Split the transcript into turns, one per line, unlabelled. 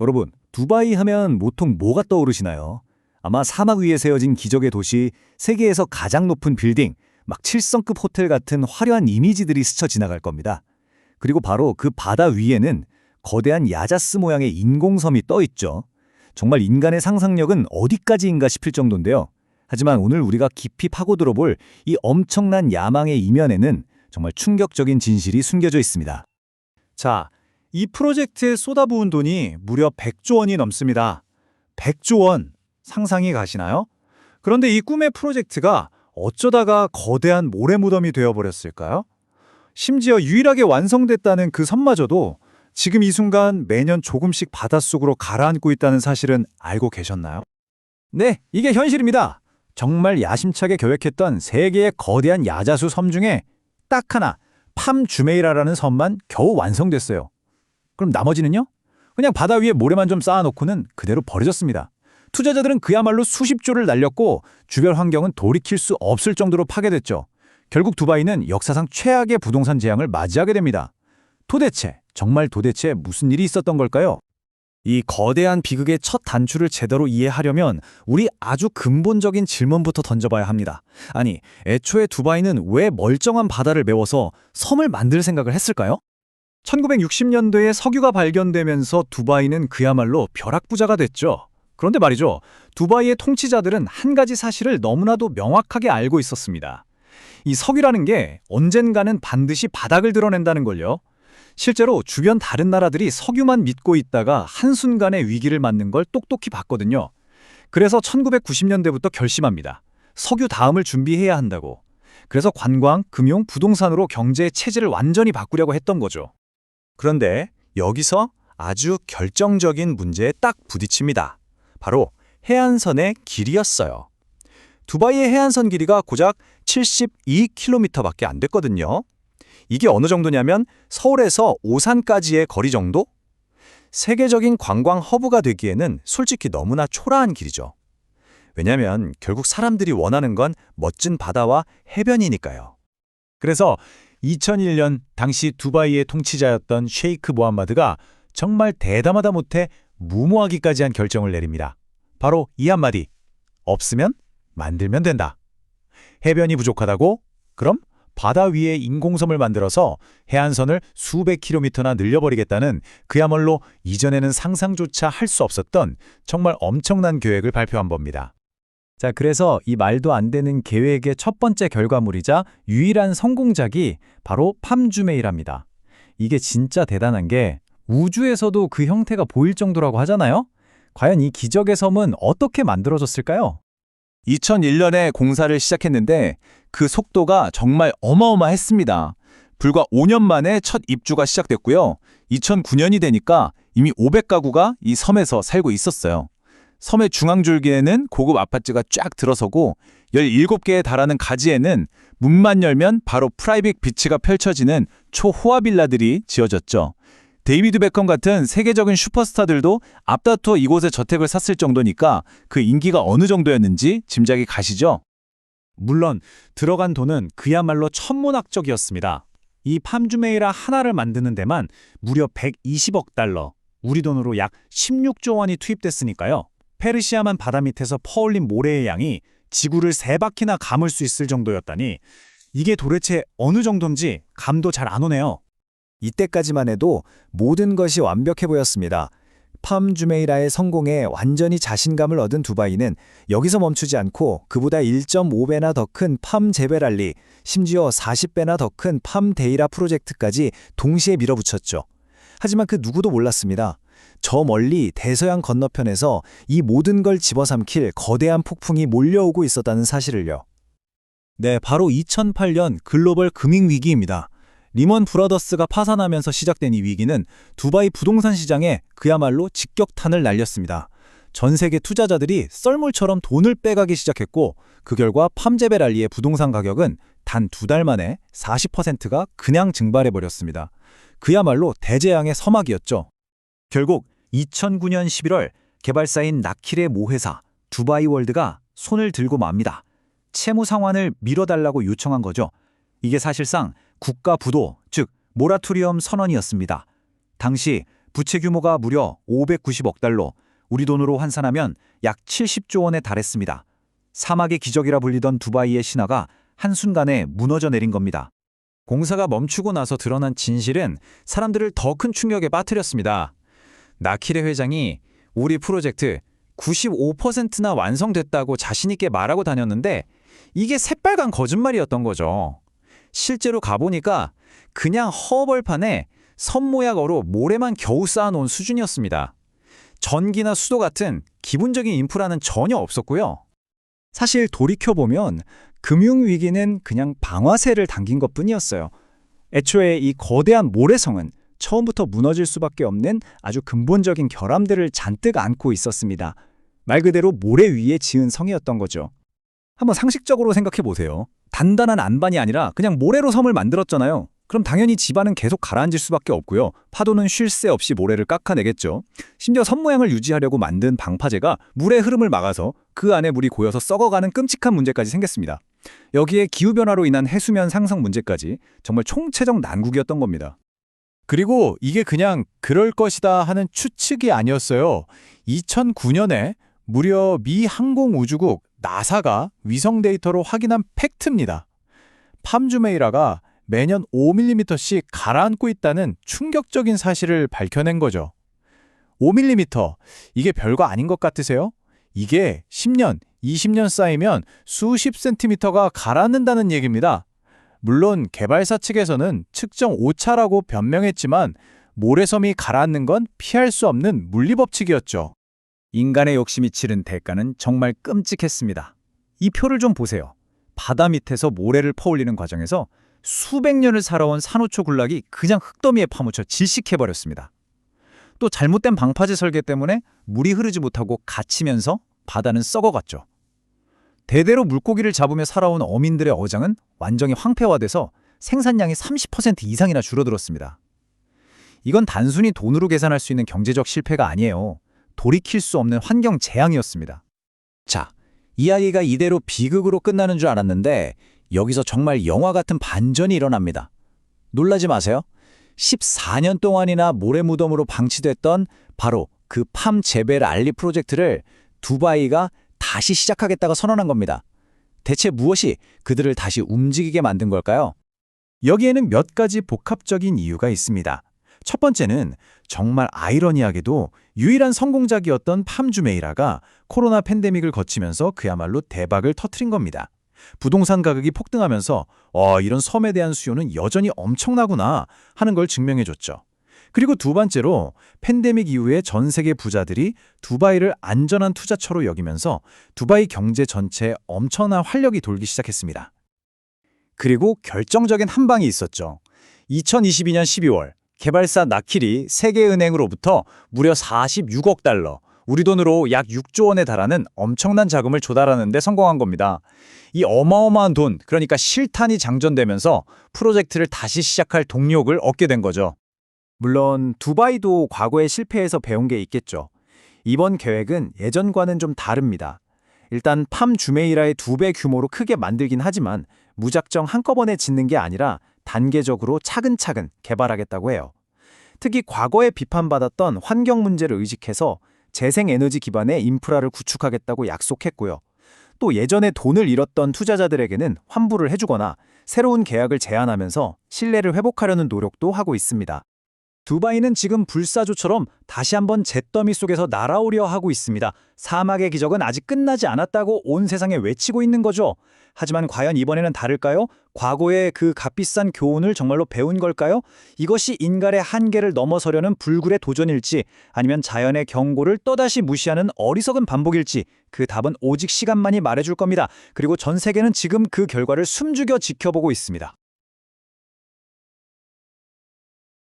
여러분, 두바이 하면 보통 뭐가 떠오르시나요? 아마 사막 위에 세워진 기적의 도시, 세계에서 가장 높은 빌딩, 막 7성급 호텔 같은 화려한 이미지들이 스쳐 지나갈 겁니다. 그리고 바로 그 바다 위에는 거대한 야자스 모양의 인공섬이 떠 있죠. 정말 인간의 상상력은 어디까지인가 싶을 정도인데요. 하지만 오늘 우리가 깊이 파고들어 볼 이 엄청난 야망의 이면에는 정말 충격적인 진실이 숨겨져 있습니다.
자, 이 프로젝트에 쏟아부은 돈이 무려 100조 원이 넘습니다. 100조 원, 상상이 가시나요? 그런데 이 꿈의 프로젝트가 어쩌다가 거대한 모래무덤이 되어버렸을까요? 심지어 유일하게 완성됐다는 그 섬마저도 지금 이 순간 매년 조금씩 바닷속으로 가라앉고 있다는 사실은 알고 계셨나요?
네, 이게 현실입니다. 정말 야심차게 계획했던 세 개의 거대한 야자수 섬 중에 딱 하나, 팜 주메이라라는 섬만 겨우 완성됐어요. 그럼 나머지는요? 그냥 바다 위에 모래만 좀 쌓아놓고는 그대로 버려졌습니다. 투자자들은 그야말로 수십조를 날렸고 주변 환경은 돌이킬 수 없을 정도로 파괴됐죠. 결국 두바이는 역사상 최악의 부동산 재앙을 맞이하게 됩니다. 정말 도대체 무슨 일이 있었던 걸까요?
이 거대한 비극의 첫 단추를 제대로 이해하려면 우리 아주 근본적인 질문부터 던져봐야 합니다. 아니, 애초에 두바이는 왜 멀쩡한 바다를 메워서 섬을 만들 생각을 했을까요? 1960년도에 석유가 발견되면서 두바이는 그야말로 벼락부자가 됐죠. 그런데 말이죠, 두바이의 통치자들은 한 가지 사실을 너무나도 명확하게 알고 있었습니다. 이 석유라는 게 언젠가는 반드시 바닥을 드러낸다는 걸요. 실제로 주변 다른 나라들이 석유만 믿고 있다가 한순간에 위기를 맞는 걸 똑똑히 봤거든요. 그래서 1990년대부터 결심합니다. 석유 다음을 준비해야 한다고. 그래서 관광, 금융, 부동산으로 경제의 체질을 완전히 바꾸려고 했던 거죠. 그런데 여기서 아주 결정적인 문제에 딱 부딪힙니다. 바로 해안선의 길이였어요. 두바이의 해안선 길이가 고작 72km밖에 안 됐거든요. 이게 어느 정도냐면 서울에서 오산까지의 거리 정도? 세계적인 관광 허브가 되기에는 솔직히 너무나 초라한 길이죠. 왜냐면 결국 사람들이 원하는 건 멋진 바다와 해변이니까요. 그래서 2001년 당시 두바이의 통치자였던 셰이크 모함마드가 정말 대담하다 못해 무모하기까지 한 결정을 내립니다. 바로 이 한마디. 없으면 만들면 된다. 해변이 부족하다고? 그럼 바다 위에 인공섬을 만들어서 해안선을 수백 킬로미터나 늘려버리겠다는 그야말로 이전에는 상상조차 할 수 없었던 정말 엄청난 계획을 발표한 겁니다.
자, 그래서 이 말도 안 되는 계획의 첫 번째 결과물이자 유일한 성공작이 바로 팜주메이랍니다. 이게 진짜 대단한 게 우주에서도 그 형태가 보일 정도라고 하잖아요? 과연 이 기적의 섬은 어떻게 만들어졌을까요?
2001년에 공사를 시작했는데 그 속도가 정말 어마어마했습니다. 불과 5년 만에 첫 입주가 시작됐고요. 2009년이 되니까 이미 500가구가 이 섬에서 살고 있었어요. 섬의 중앙줄기에는 고급 아파트가 쫙 들어서고 17개에 달하는 가지에는 문만 열면 바로 프라이빗 비치가 펼쳐지는 초호화 빌라들이 지어졌죠. 데이비드 베컴 같은 세계적인 슈퍼스타들도 앞다퉈 이곳에 저택을 샀을 정도니까 그 인기가 어느 정도였는지 짐작이 가시죠? 물론 들어간 돈은 그야말로 천문학적이었습니다. 이 팜주메이라 하나를 만드는 데만 무려 120억 달러, 우리 돈으로 약 16조 원이 투입됐으니까요. 페르시아만 바다 밑에서 퍼올린 모래의 양이 지구를 3바퀴나 감을 수 있을 정도였다니 이게 도대체 어느 정도인지 감도 잘 안 오네요.
이때까지만 해도 모든 것이 완벽해 보였습니다. 팜 주메이라의 성공에 완전히 자신감을 얻은 두바이는 여기서 멈추지 않고 그보다 1.5배나 더 큰 팜 제베랄리, 심지어 40배나 더 큰 팜 데이라 프로젝트까지 동시에 밀어붙였죠. 하지만 그 누구도 몰랐습니다. 저 멀리 대서양 건너편에서 이 모든 걸 집어삼킬 거대한 폭풍이 몰려오고 있었다는 사실을요.
네, 바로 2008년 글로벌 금융위기입니다. 리먼 브라더스가 파산하면서 시작된 이 위기는 두바이 부동산 시장에 그야말로 직격탄을 날렸습니다. 전 세계 투자자들이 썰물처럼 돈을 빼가기 시작했고 그 결과 팜제베랄리의 부동산 가격은 단 2달 만에 40%가 그냥 증발해버렸습니다. 그야말로 대재앙의 서막이었죠. 결국 2009년 11월 개발사인 나킬의 모회사 두바이월드가 손을 들고 맙니다. 채무 상환을 미뤄달라고 요청한 거죠. 이게 사실상 국가 부도, 즉 모라토리엄 선언이었습니다. 당시 부채 규모가 무려 590억 달러, 우리 돈으로 환산하면 약 70조 원에 달했습니다. 사막의 기적이라 불리던 두바이의 신화가 한순간에 무너져 내린 겁니다. 공사가 멈추고 나서 드러난 진실은 사람들을 더 큰 충격에 빠뜨렸습니다. 나키레 회장이 우리 프로젝트 95%나 완성됐다고 자신있게 말하고 다녔는데 이게 새빨간 거짓말이었던 거죠. 실제로 가보니까 그냥 허벌판에 선모약어로 모래만 겨우 쌓아놓은 수준이었습니다. 전기나 수도 같은 기본적인 인프라는 전혀 없었고요.
사실 돌이켜보면 금융위기는 그냥 방아쇠를 당긴 것뿐이었어요. 애초에 이 거대한 모래성은 처음부터 무너질 수밖에 없는 아주 근본적인 결함들을 잔뜩 안고 있었습니다. 말 그대로 모래 위에 지은 성이었던 거죠.
한번 상식적으로 생각해 보세요. 단단한 안반이 아니라 그냥 모래로 섬을 만들었잖아요. 그럼 당연히 집안은 계속 가라앉을 수밖에 없고요. 파도는 쉴 새 없이 모래를 깎아내겠죠. 심지어 섬 모양을 유지하려고 만든 방파제가 물의 흐름을 막아서 그 안에 물이 고여서 썩어가는 끔찍한 문제까지 생겼습니다. 여기에 기후변화로 인한 해수면 상승 문제까지 정말 총체적 난국이었던 겁니다.
그리고 이게 그냥 그럴 것이다 하는 추측이 아니었어요. 2009년에 무려 미 항공우주국 나사가 위성 데이터로 확인한 팩트입니다. 팜주메이라가 매년 5mm씩 가라앉고 있다는 충격적인 사실을 밝혀낸 거죠. 5mm, 이게 별거 아닌 것 같으세요? 이게 10년, 20년 쌓이면 수십 센티미터가 가라앉는다는 얘기입니다. 물론 개발사 측에서는 측정 오차라고 변명했지만 모래섬이 가라앉는 건 피할 수 없는 물리법칙이었죠.
인간의 욕심이 치른 대가는 정말 끔찍했습니다. 이 표를 좀 보세요. 바다 밑에서 모래를 퍼올리는 과정에서 수백 년을 살아온 산호초 군락이 그냥 흙더미에 파묻혀 질식해버렸습니다. 또 잘못된 방파제 설계 때문에 물이 흐르지 못하고 갇히면서 바다는 썩어갔죠. 대대로 물고기를 잡으며 살아온 어민들의 어장은 완전히 황폐화돼서 생산량이 30% 이상이나 줄어들었습니다. 이건 단순히 돈으로 계산할 수 있는 경제적 실패가 아니에요. 돌이킬 수 없는 환경 재앙이었습니다. 자, 이야기가 이대로 비극으로 끝나는 줄 알았는데 여기서 정말 영화 같은 반전이 일어납니다. 놀라지 마세요. 14년 동안이나 모래무덤으로 방치됐던 바로 그 팜 제벨 알리 프로젝트를 두바이가 다시 시작하겠다고 선언한 겁니다. 대체 무엇이 그들을 다시 움직이게 만든 걸까요?
여기에는 몇 가지 복합적인 이유가 있습니다. 첫 번째는 정말 아이러니하게도 유일한 성공작이었던 팜주메이라가 코로나 팬데믹을 거치면서 그야말로 대박을 터뜨린 겁니다. 부동산 가격이 폭등하면서 이런 섬에 대한 수요는 여전히 엄청나구나 하는 걸 증명해줬죠. 그리고 두 번째로 팬데믹 이후에 전 세계 부자들이 두바이를 안전한 투자처로 여기면서 두바이 경제 전체에 엄청난 활력이 돌기 시작했습니다.
그리고 결정적인 한 방이 있었죠. 2022년 12월 개발사 나킬이 세계은행으로부터 무려 46억 달러, 우리 돈으로 약 6조 원에 달하는 엄청난 자금을 조달하는 데 성공한 겁니다. 이 어마어마한 돈, 그러니까 실탄이 장전되면서 프로젝트를 다시 시작할 동력을 얻게 된 거죠.
물론 두바이도 과거의 실패에서 배운 게 있겠죠. 이번 계획은 예전과는 좀 다릅니다. 일단 팜주메이라의 2배 규모로 크게 만들긴 하지만 무작정 한꺼번에 짓는 게 아니라 단계적으로 차근차근 개발하겠다고 해요. 특히 과거에 비판받았던 환경 문제를 의식해서 재생에너지 기반의 인프라를 구축하겠다고 약속했고요. 또 예전에 돈을 잃었던 투자자들에게는 환불을 해주거나 새로운 계약을 제안하면서 신뢰를 회복하려는 노력도 하고 있습니다.
두바이는 지금 불사조처럼 다시 한번 잿더미 속에서 날아오려 하고 있습니다. 사막의 기적은 아직 끝나지 않았다고 온 세상에 외치고 있는 거죠. 하지만 과연 이번에는 다를까요? 과거의 그 값비싼 교훈을 정말로 배운 걸까요? 이것이 인간의 한계를 넘어서려는 불굴의 도전일지 아니면 자연의 경고를 또다시 무시하는 어리석은 반복일지 그 답은 오직 시간만이 말해줄 겁니다. 그리고 전 세계는 지금 그 결과를 숨죽여 지켜보고 있습니다.